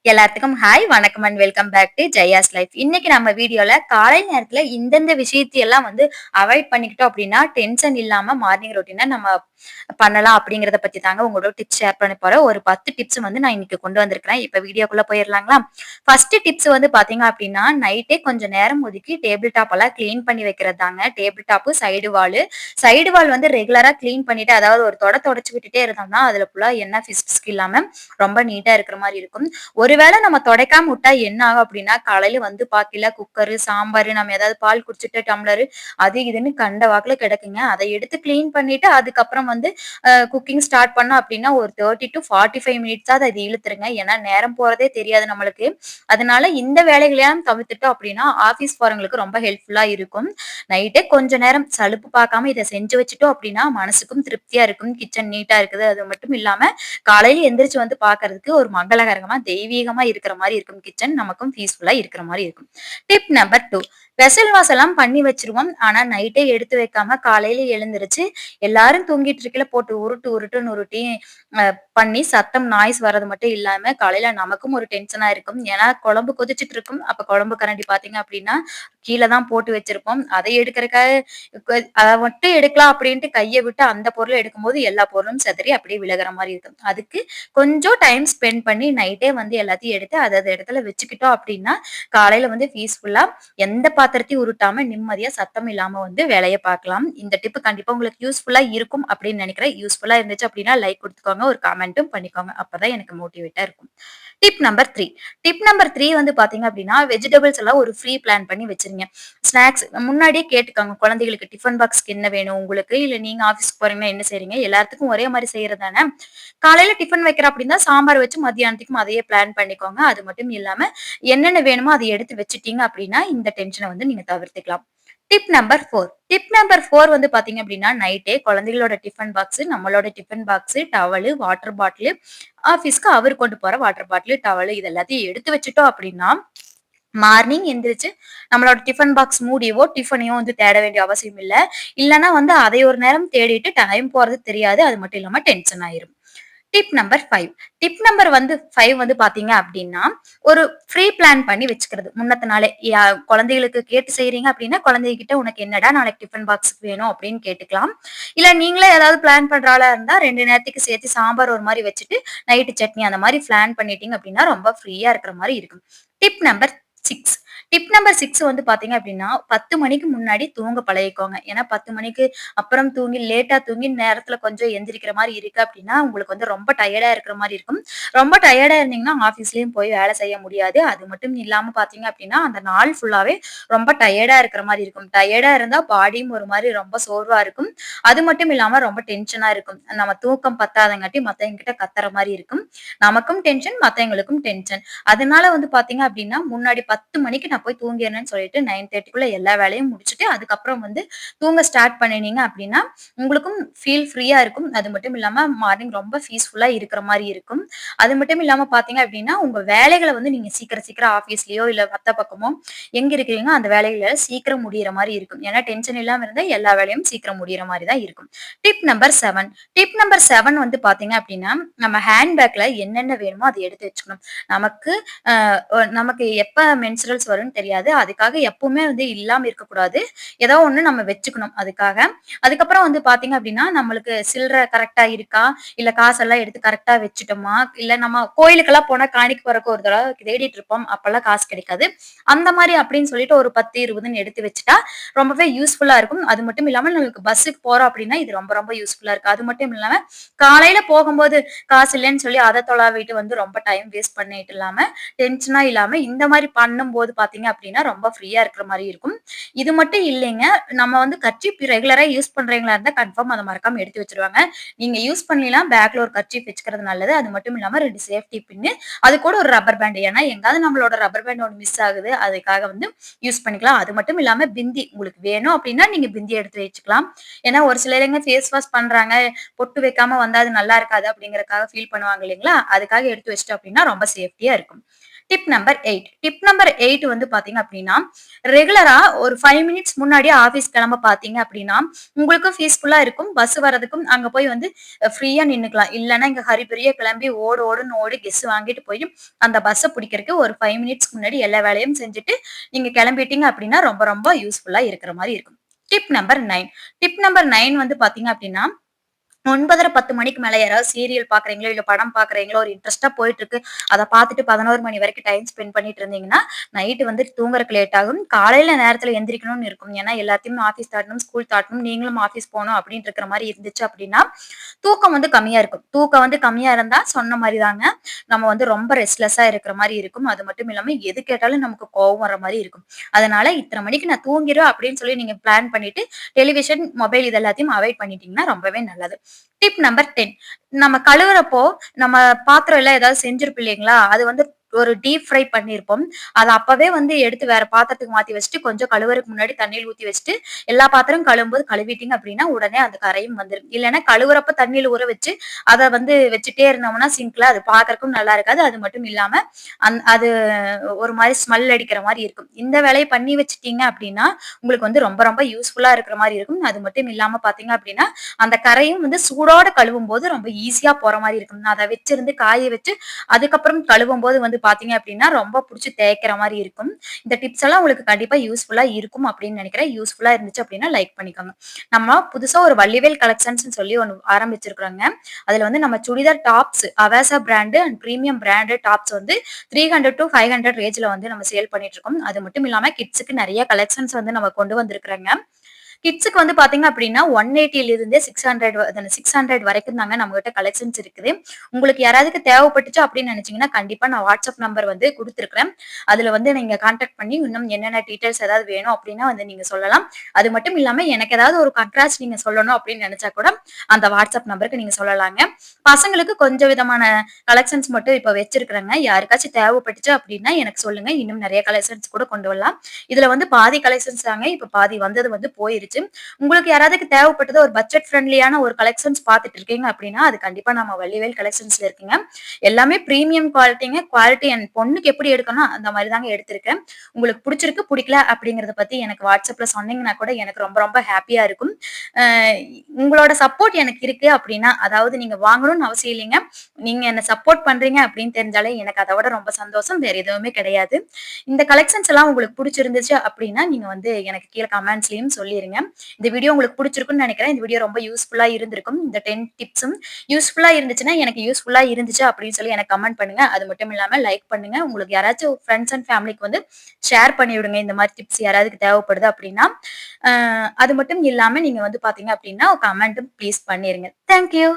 எல்லாத்துக்கும் ஹாய், வணக்கம் and welcome back to Jaya's life. இன்னைக்கு நம்ம வீடியோல காலை நேரத்துல இந்தந்த விஷயத்தையெல்லாம் அவாய்ட் பண்ணிக்கிட்டோம் அப்படின்னா, டென்ஷன் இல்லாம மார்னிங் ரொட்டீன நம்ம பண்ணலாம் அப்படிங்கிறத பத்தி தாங்க உங்களோட டிப்ஸ் ஷேர் பண்ண போறேன். ஒரு 10 டிப்ஸ் நான் இன்னைக்கு கொண்டு வந்திருக்கிறேன். இப்ப வீடியோக்குள்ள போயிரலாங்களா? ஃபர்ஸ்ட் டிப்ஸ் பாத்தீங்க அப்படின்னா, நைட்டே கொஞ்சம் நேரம் ஒதுக்கி டேபிள் டாப் எல்லாம் கிளீன் பண்ணி வைக்கிறது தாங்க. டேபிள் டாப், சைடு வால் ரெகுலரா கிளீன் பண்ணிட்டு, அதாவது ஒரு தொடச்சு விட்டுட்டே இருந்தோம்னா, அதுல ஃபுல்லா என்ன பிஸ்க் இல்லாம ரொம்ப நீட்டா இருக்கிற மாரி இருக்கும். ஒருவேளை நம்ம தொடைக்காம விட்டா என்ன ஆகும் அப்படின்னா, காலையில பாக்கையில குக்கரு, சாம்பாரு, நம்ம ஏதாவது பால் குடிச்சிட்டு டம்ளரு அது இதுன்னு கண்ட வாக்குல கிடக்குங்க. அதை எடுத்து கிளீன் பண்ணிட்டு அதுக்கப்புறம் குக்கிங் ஸ்டார்ட் பண்ணோம் அப்படின்னா, ஒரு 30 to 45 மினிட்ஸாவது அது இழுத்துருங்க. ஏன்னா நேரம் போறதே தெரியாது நம்மளுக்கு. அதனால இந்த வேலைகளையும் தவிர்த்துட்டோம் அப்படின்னா, ஆஃபீஸ் போறவங்களுக்கு ரொம்ப ஹெல்ப்ஃபுல்லா இருக்கும். நைட்டே கொஞ்ச நேரம் சலுப்பு பார்க்காம இத செஞ்சு வச்சுட்டோம் அப்படின்னா, மனசுக்கும் திருப்தியா இருக்கும். கிச்சன் நீட்டா இருக்குது. அது மட்டும் இல்லாம காலையில எந்திரிச்சு பார்க்கறதுக்கு ஒரு மங்களகரமா, தெய்வீகமா இருக்கிற மாரி இருக்கும் கிச்சன். நமக்கும் பீஸ்ஃபுல்லா இருக்கிற மாரி இருக்கும். Tip number 2. வெசல் வாஷ் பண்ணி வச்சுருவோம். ஆனா நைட்டே எடுத்து வைக்காம காலையில எழுந்திருச்சு எல்லாரும் தூங்கிட்டு இருக்கையில போட்டு உருட்டுன்னு உருட்டி அ பண்ணி சத்தம் நாய்ஸ் வர்றது மட்டும் இல்லாம, காலையில நமக்கும் ஒரு டென்ஷனா இருக்கும். ஏன்னா குழம்பு கொதிச்சுட்டு இருக்கும். அப்ப குழம்பு கரண்டி பார்த்தீங்க அப்படின்னா, கீழ தான் போட்டு வச்சிருப்போம். அதை எடுக்கறக்காக அத மட்டும் எடுக்கலாம் அப்படின்ட்டு கைய விட்டு அந்த பொருள எடுக்கும்போது எல்லா பொருளும் சிதறி அப்படியே விழுகுற மாரி இருக்கும். அதுக்கு கொஞ்சம் டைம் ஸ்பெண்ட் பண்ணி நைட்டே எல்லாத்தையும் எடுத்து அதது இடத்துல வச்சுக்கிட்டோம் அப்படின்னா, காலையில பீஸ்ஃபுல்லா எந்த பாத்திரத்தையும் உருட்டாம நிம்மதியா சத்தம் இல்லாம வேலைய பார்க்கலாம். இந்த டிப் கண்டிப்பா உங்களுக்கு யூஸ்ஃபுல்லா இருக்கும் அப்படின்னு நினைக்கிறேன். யூஸ்ஃபுல்லா இருந்துச்சு அப்படின்னா லைக் குடுத்துக்கோங்க. ஒரு கமெண்ட்டும் பண்ணிக்கோங்க. அப்பதான் எனக்கு மோட்டிவேட்டா இருக்கும். Tip number 3. டிப் நம்பர் 3 பார்த்தீங்க அப்படின்னா, வெஜிடபிள்ஸ் எல்லாம் ஒரு ஃப்ரீ பிளான் பண்ணி வச்சுருங்க. ஸ்நாக்ஸ் முன்னாடியே கேட்டுக்கோங்க. குழந்தைகளுக்கு டிஃபன் பாக்ஸ்க்கு என்ன வேணும் உங்களுக்கு? இல்ல நீங்க ஆஃபீஸ்க்கு போறீங்கன்னா என்ன செய்றீங்க? எல்லாத்துக்கும் ஒரே மாரி செய்றது தானே! காலையில டிஃபன் வைக்கிறோம் அப்படின்னா, சாம்பார் வச்சு மத்தியானத்துக்கும் அதையே பிளான் பண்ணிக்கோங்க. அது மட்டும் இல்லாம என்னென்ன வேணுமோ அத எடுத்து வச்சுட்டீங்க அப்படின்னா, இந்த டென்ஷன நீங்க தவிர்த்துக்கலாம். Tip number 4. டிப் நம்பர் 4 பார்த்தீங்க அப்படின்னா, நைட்டே குழந்தைகளோட டிஃபன் பாக்ஸ், நம்மளோட tiffin box, towel, water bottle, ஆஃபீஸ்க்கு அவரு கொண்டு போற வாட்டர் பாட்டிலு, டவலு இது எல்லாத்தையும் எடுத்து வச்சுட்டோம் அப்படின்னா, மார்னிங் எந்திரிச்சு நம்மளோட டிஃபன் பாக்ஸ் மூடியவோ, டிஃபனையோ தேட வேண்டிய அவசியம் இல்ல. இல்லன்னா அதை ஒரு நேரம் தேடிட்டு டைம் போறது தெரியாது. அது மட்டும் இல்லாம டென்ஷன் ஆயிரும். Tip number 5. டிப் நம்பர் 5 பார்த்தீங்க அப்டின்னா, ஒரு ப்ரீ பிளான் பண்ணி வச்சுக்கிறது. முன்னத்த நாளே குழந்தைகளுக்கு கேட்டு செய்றீங்க அப்டின்னா, குழந்தைகிட்ட "உனக்கு என்னடா நாளைக்கு டிஃபன் பாக்ஸ்க்கு வேணும்?" அப்டின்னு கேட்டுக்கலாம். இல்ல நீங்களே ஏதாவது பிளான் பண்ற ஆளா இருந்தா 2 நேரத்துக்கு சேர்த்து சாம்பார் ஒரு மாரி வச்சுட்டு, நைட்டு சட்னி அந்த மாரி பிளான் பண்ணிட்டீங்க அப்டின்னா, ரொம்ப ஃப்ரீயா இருக்கிற மாரி இருக்கும். Tip number 6. டிப் நம்பர் 6 பார்த்தீங்க அப்டின்னா, 10 மணிக்கு முன்னாடி தூங்க பழகிக்கோங்க. ஏன்னா 10 மணிக்கு அப்புறம் தூங்கி லேட்டா தூங்கி நேரத்துல கொஞ்சம் எந்திரிக்கிற மாரி இருக்கு அப்டின்னா, உங்களுக்கு ரொம்ப டயர்டா இருக்கிற மாரி இருக்கும். ரொம்ப டயர்டா இருந்தீங்கன்னா, ஆஃபீஸ்லயும் போய் வேலை செய்ய முடியாது. அது மட்டும் இல்லாம பார்த்தீங்க அப்டின்னா, அந்த நாள் ஃபுல்லாவே ரொம்ப டயர்டா இருக்கிற மாரி இருக்கும். டயர்டா இருந்தா பாடியும் ஒரு மாரி ரொம்ப சோர்வா இருக்கும். அது மட்டும் இல்லாம ரொம்ப டென்ஷனா இருக்கும். நம்ம தூக்கம் பத்தாதங்காட்டி மத்தவங்க கிட்ட கத்துற மாரி இருக்கும். நமக்கும் டென்ஷன், மத்தவங்களுக்கும் டென்ஷன். அதனால பார்த்தீங்க அப்டின்னா, முன்னாடி 10 மணிக்கு நான் போய் தூங்கிறேன்னு சொல்லிட்டு 9:30க்குள்ள எல்லா வேலையும் முடிச்சுட்டு, அதுக்கப்புறம் தூங்க ஸ்டார்ட் பண்ணினீங்க அப்டின்னா, உங்களுக்கும் ஃப்ரீயா இருக்கும். அது மட்டும் இல்லாம மார்னிங் ரொம்ப பீஸ்ஃபுல்லா இருக்கிற மாரி இருக்கும். அது மட்டும் இல்லாம பார்த்தீங்க அப்டின்னா, உங்க வேலைகள நீங்க சீக்கிரம் ஆஃபீஸ்லயோ இல்ல மத்த பக்கமோ எங்க இருக்கிறீங்களோ அந்த வேலைகள சீக்கிரம் முடியிற மாரி இருக்கும். ஏன்னா டென்ஷன் இல்லாம இருந்தா எல்லா வேலையும் சீக்கிரம் முடியிற மாரி தான் இருக்கும். Tip number 7. டிப் நம்பர் 7 பார்த்தீங்க அப்டின்னா, நம்ம ஹேண்ட் பேக்ல என்னென்ன வேணுமோ அத எடுத்து வச்சுக்கணும். நமக்கு அ நமக்கு எப்ப மென்சுரல்ஸ் வரும்னு தெரியாது. அதுக்காக எப்பவுமே இல்லாம இருக்கக்கூடாது. ஏதோ ஒண்ணு நம்ம வச்சுக்கணும் அதுக்காக. அதுக்கப்புறம் பார்த்தீங்க அப்டின்னா, நம்மளுக்கு சில்லற கரெக்ட்டா இருக்கா? இல்ல காசெல்லாம் எடுத்து கரெக்ட்டா வச்சுட்டோமா? இல்ல நம்ம கோயிலுக்கெல்லாம் போனா காணிக்க போறக்கு ஒரு தடவ தேடிட்டு இருப்போம். அப்பல்லாம் காசு கிடைக்காது. அந்த மாரி அப்டின்னு சொல்லிட்டு ஒரு 10, 20ன்னு எடுத்து வச்சுட்டா ரொம்பவே யூஸ்ஃபுல்லா இருக்கும். அது மட்டும் இல்லாம நமக்கு பஸ்ஸுக்கு போறோம் அப்டின்னா, இது ரொம்ப ரொம்ப யூஸ்ஃபுல்லா இருக்கு. அது மட்டும் இல்லாம காலையில போகும்போது காசு இல்லன்னு சொல்லி அத தொலாவிட்டு ரொம்ப டைம் வேஸ்ட் பண்ணிட்டு இல்லாம, டென்ஷனா இல்லாம இந்த மாரி பண்ணும்போது பார்த்தீங்க அப்டின்னா, ரொம்ப ஃப்ரீயா இருக்கிற மாரி இருக்கும். இது மட்டும் இல்லைங்க. நம்ம கர்ச்சீப் ரெகுலரா யூஸ் பண்றவங்களா இருந்தா கன்ஃபார்ம் அத மறக்காம எடுத்து வச்சுருவாங்க. நீங்க யூஸ் பண்ணலினா பேக்ல ஒரு கர்ச்சீப் வச்சுக்கிறது நல்லது. அது மட்டும் இல்லாம 2 சேஃப்டி பின்னு, அது கூட ஒரு ரப்பர் பேண்ட். ஏன்னா எங்காவது நம்மளோட ரப்பர் பேண்ட் ஒண்ணு மிஸ் ஆகுது. அதுக்காக யூஸ் பண்ணிக்கலாம். அது மட்டும் இல்லாம பிந்தி உங்களுக்கு வேணும் அப்டின்னா, நீங்க பிந்தி எடுத்து வச்சுக்கலாம். ஏன்னா ஒரு சிலருங்க ஃபேஸ் வாஷ் பண்றாங்க. பொட்டு வைக்காம வந்தா அது நல்லா இருக்காது அப்டிங்கிறதுக்காக ஃபீல் பண்ணுவாங்க இல்லைங்களா? அதுக்காக எடுத்து வச்சுட்டோம் அப்டின்னா ரொம்ப சேஃப்டியா இருக்கும். டிப் நம்பர் 8 வந்து பாத்தீங்க அப்படின்னா, ரெகுலரா ஒரு 5 மினிட்ஸ் முன்னாடியே ஆஃபீஸ் கிளம்ப பாத்தீங்க அப்படின்னா, உங்களுக்கும் பீஸ்ஃபுல்லா இருக்கும். பஸ் வரதுக்கும் அங்க போய் வந்து ஃப்ரீயா நின்னுக்கலாம். இல்லன்னா இங்க ஹரிபரியா கிளம்பி ஓடு ஓடுன்னு ஓடி கெஸ் வாங்கிட்டு போய் அந்த பஸ்ஸ புடிக்கிறதுக்கு ஒரு 5 மினிட்ஸ்க்கு முன்னாடி எல்லா வேலையும் செஞ்சுட்டு நீங்க கிளம்பிட்டீங்க அப்படின்னா, ரொம்ப ரொம்ப யூஸ்ஃபுல்லா இருக்கிற மாரி இருக்கும். டிப் நம்பர் 9 டிப் நம்பர் 9 வந்து பாத்தீங்க அப்படின்னா, 9:30, 10 மணிக்கு மேல யாராவது சீரியல் பார்க்குறீங்களோ, இல்ல படம் பார்க்குறீங்களோ, ஒரு இன்ட்ரெஸ்ட்டா போயிட்டுருக்கு. அத பார்த்துட்டு 11 மணி வரைக்கும் டைம் ஸ்பெண்ட் பண்ணிட்டு இருந்தீங்கன்னா, நைட் வந்து தூங்குறதுக்கு லேட் ஆகும். காலையில நேரத்துல எந்திரிக்கணும்னு இருக்கும். ஏன்னா, எல்லாத்தையும் ஆஃபீஸ் தாட்டணும், ஸ்கூல் தாட்டணும், நீங்களும் ஆஃபீஸ் போணும் அப்டின்ட்டு இருக்கிற மாரி இருந்துச்சு அப்டின்னா, தூக்கம் வந்து கம்மியா இருக்கும். தூக்கம் வந்து கம்மியா இருந்தா சொன்ன மாரி தாங்க, நம்ம வந்து ரொம்ப ரெஸ்ட்லெஸ்ஸா இருக்கிற மாரி இருக்கும். அது மட்டும் இல்லாம எது கேட்டாலும் நமக்கு கோவம் வர மாரி இருக்கும். அதனால இத்தன மணிக்கு நான் தூங்கிருவேன் அப்டின்னு சொல்லி நீங்க பிளான் பண்ணிட்டு, டெலிவிஷன், மொபைல் இது எல்லாத்தையும் அவாய்ட் பண்ணிட்டீங்கன்னா ரொம்பவே நல்லது. டிப் நம்பர் 10 நம்ம கழுவுறப்போ, நம்ம பாத்திரம் எல்லாம் ஏதாவது செஞ்சிருப்போம் இல்லைங்களா? அது வந்து ஒரு டீப் ஃப்ரை பண்ணியிருப்போம். அத அப்பவே வந்து எடுத்து வேற பாத்திரத்துக்கு மாத்தி வச்சுட்டு, கொஞ்சம் கழுவுறதுக்கு முன்னாடி தண்ணீல ஊத்தி வச்சுட்டு, எல்லா பாத்திரமும் கழுவும்போது கழுவிட்டீங்க அப்படின்னா, உடனே அந்த கரையும் வந்துரும். இல்லன்னா கழுவுறப்ப தண்ணீல ஊற வச்சு, அத வந்து வச்சுட்டே இருந்தோம்னா சிங்க்ல அது பார்க்கறக்கும் நல்லா இருக்காது. அது மட்டும் இல்லாம, அது ஒரு மாரி ஸ்மெல் அடிக்கிற மாரி இருக்கும். இந்த வேலைய பண்ணி வச்சுட்டீங்க அப்படின்னா, உங்களுக்கு வந்து ரொம்ப ரொம்ப யூஸ்ஃபுல்லா இருக்கிற மாரி இருக்கும். அது மட்டும் இல்லாம பார்த்தீங்க அப்படின்னா, அந்த கரையும் வந்து சூடோட கழுவும்போது ரொம்ப ஈஸியா போற மாரி இருக்கும். நான் அத வச்சிருந்து காய வச்சு, அதுக்கப்புறம் கழுவும்போது வந்து பார்த்தீங்க அப்படின்னா, ரொம்ப புடிச்சு தேய்க்கிற மாரி இருக்கும். இந்த டிப்ஸ் எல்லாம் உங்களுக்கு கண்டிப்பா யூஸ்ஃபுல்லா இருக்கும் அப்படின்னு நெனைக்கிறேன். யூஸ்ஃபுல்லா இருந்துச்சு அப்படின்னா லைக் பண்ணிக்கோங்க. நம்ம புதுசா ஒரு வள்ளிவேல் கலெக்ஷன்ஸ்ன்னு சொல்லி ஒண்ணு ஆரம்பிச்சிருக்கிறோங்க. அதுல வந்து நம்ம சுடிதார் டாப்ஸ் அவேசா brand and premium branded tops வந்து 300 to 500 ரேஞ்ச்ல வந்து நம்ம சேல் பண்ணிட்டு இருக்கோம். அது மட்டும் இல்லாம கிட்ஸ்க்கு நெறைய கலெக்ஷன்ஸ் வந்து நம்ம கொண்டு வந்திருக்கிறோங்க. கிட்ஸ்க்கு வந்து பாத்தீங்க அப்படின்னா 180ல இருந்தே 600 வரைக்கும் தாங்க நம்மகிட்ட கலெக்ஷன்ஸ் இருக்குது. உங்களுக்கு யாராவதுக்கு தேவைப்பட்டுச்சு அப்படின்னு நினைச்சீங்கன்னா கண்டிப்பா நான் வாட்ஸ்அப் நம்பர் வந்து குடுத்துருக்கிறேன். அதுல வந்து நீங்க கான்டாக்ட் பண்ணி இன்னும் என்னென்ன டீடைல்ஸ் ஏதாவது வேணும் அப்படின்னா வந்து நீங்க சொல்லலாம். அது மட்டும் இல்லாம எனக்கு ஏதாவது ஒரு கான்ட்ராஸ்ட் நீங்க சொல்லணும் அப்படின்னு நினைச்சா கூட அந்த வாட்ஸ்அப் நம்பருக்கு நீங்க சொல்லலாங்க. பசங்களுக்கு கொஞ்சம் விதமான கலெக்ஷன்ஸ் மட்டும் இப்ப வச்சிருக்கிறேங்க. யாருக்காச்சும் தேவைப்பட்டுச்சு அப்படின்னா எனக்கு சொல்லுங்க. இன்னும் நெறைய கலெக்ஷன்ஸ் கூட கொண்டு வரலாம். இதுல வந்து பாதி கலெக்ஷன்ஸ் தாங்க. இப்ப பாதி வந்தது வந்து போயிருச்சு. உங்களுக்கு யாராவதுக்கு தேவைப்பட்டது ஒரு பட்ஜெட் ஃப்ரெண்ட்லியான ஒரு கலெக்ஷன்ஸ் பார்த்துட்டு இருக்கீங்க அப்படின்னா, அது கண்டிப்பா நம்ம வள்ளிவேல் கலெக்ஷன்ஸ்ல இருக்குங்க. எல்லாமே பிரீமியம் குவாலிட்டிங்க. குவாலிட்டி என் பொண்ணுக்கு எப்படி எடுக்கணும் அந்த மாரி தாங்க எடுத்திருக்கேன். உங்களுக்கு புடிச்சிருக்கு, புடிக்கல அப்படிங்கிறத பத்தி எனக்கு வாட்ஸ்அப்ல சொன்னீங்கன்னா கூட எனக்கு ரொம்ப ரொம்ப ஹேப்பியா இருக்கும். அ உங்களோட சப்போர்ட் எனக்கு இருக்கு அப்படின்னா, அதாவது நீங்க வாங்கணும்னு அவசியம் இல்லைங்க. நீங்க என்ன சப்போர்ட் பண்றீங்க அப்படின்னு தெரிஞ்சாலே எனக்கு அத விட ரொம்ப சந்தோஷம். வேற எதுவுமே கிடையாது. இந்த கலெக்ஷன்ஸ் எல்லாம் உங்களுக்கு புடிச்சிருந்துச்சு அப்படின்னா, நீங்க வந்து எனக்கு கீழ கமெண்ட்ஸ்லயும் சொல்லிருங்க. இந்த வீடியோ உங்களுக்கு புடிச்சிருக்கும்னு நெனைக்கிறேன். இந்த வீடியோ ரொம்ப யூஸ்ஃபுல்லா இருந்திருக்கும். இந்த 10 டிப்ஸும் யூஸ்ஃபுல்லா இருந்துச்சுன்னா, எனக்கு யூஸ்ஃபுல்லா இருந்துச்சு அப்படின்னு சொல்லி எனக்கு கமெண்ட் பண்ணுங்க. அது மட்டும் இல்லாம லைக் பண்ணுங்க. உங்களுக்கு யாராச்சும் ஃபிரெண்ட்ஸ் அண்ட் ஃபேமிலிக்கு வந்து ஷேர் பண்ணி விடுங்க. இந்த மாரி டிப்ஸ் யாராவதுக்கு தேவைப்படுது அப்படின்னா. அ அது மட்டும் இல்லாம நீங்க வந்து பார்த்தீங்க அப்படின்னா, கமெண்ட்டும் ப்ளீஸ் பண்ணிருங்க. Thank you.